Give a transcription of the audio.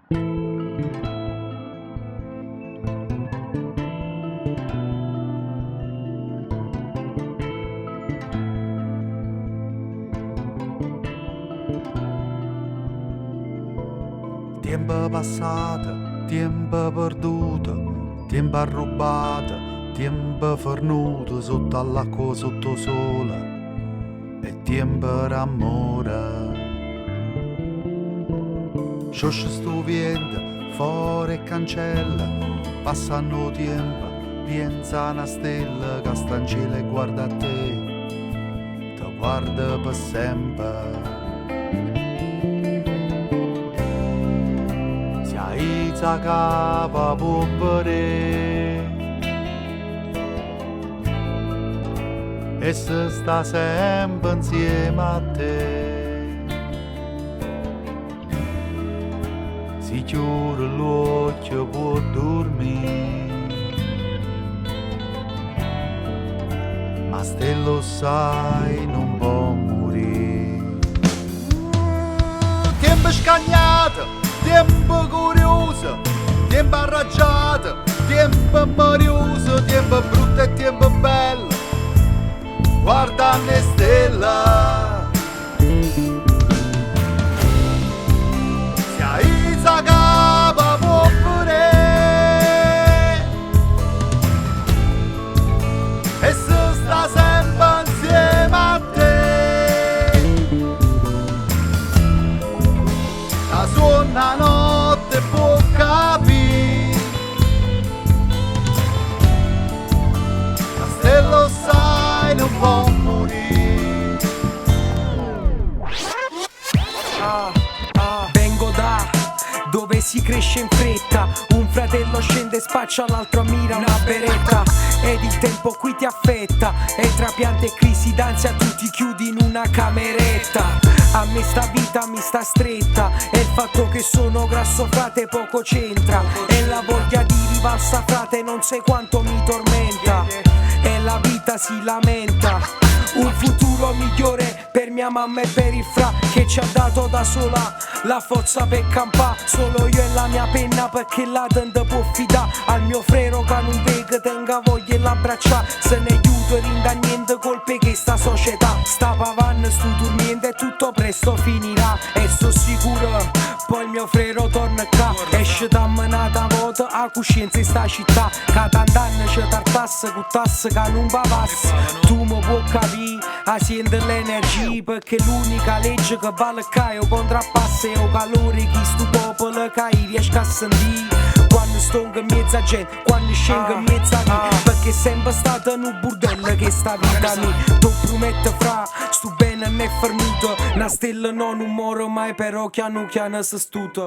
Tempo passato, tempo perduto, tempo rubato, tempo fornuto sotto all'acqua, sotto sole e tempo d'amore. Sciosce sto vento, fuori cancella, passano tempo, pensa a una stella che sta in cielo e guarda a te, ti guarda per sempre. Izza capa può bere e se sta sempre insieme a te, si chiude l'occhio può dormire, ma se lo sai non può morire. Tempo scagnato, tempo curioso, tempo arrabbiato, tempo marioso, tempo brutto e tempo bello, guarda le stelle. Si aizza capa può pure e se sta sempre insieme a te, la suona notte può capire, ma se lo sai non può morire. Vengo da dove si cresce in fretta, un fratello scende e spaccia, l'altro ammira una beretta, ed il tempo qui ti affetta, e tra piante e crisi d'ansia tu ti chiudi in una cameretta. A me sta vita mi sta stretta, e il fatto che sono grasso frate poco c'entra, e la voglia di rivalsa frate non sai quanto mi tormenta, e la vita si lamenta. Un futuro migliore per mia mamma e per il fra che ci ha dato da sola la forza per campà. Solo io e la mia penna perché la tende può fidare al mio frero che non vede tenga voglia e l'abbraccia. Se ne aiuto e rinda niente colpe che sta società sta pavanno, sto dormendo e tutto presto finirà. E so sicuro poi il mio frero torna qua, esce da menata volta a coscienza in sta città, che tant'anni ci tartasse con tasse che non va passa. Tu mi puoi capire, a sente l'energia, perché l'unica legge che vale che o contrappassa è o calore che sto popolo che riesca a sentire. Quando sto in mezzo a gente, quando scendo in mezzo a te, perché è sempre stato in un bordello che sta vita mia. Tu prometto fra, sto bene e fermuto, una stella non muore mai, però piano piano si stuta.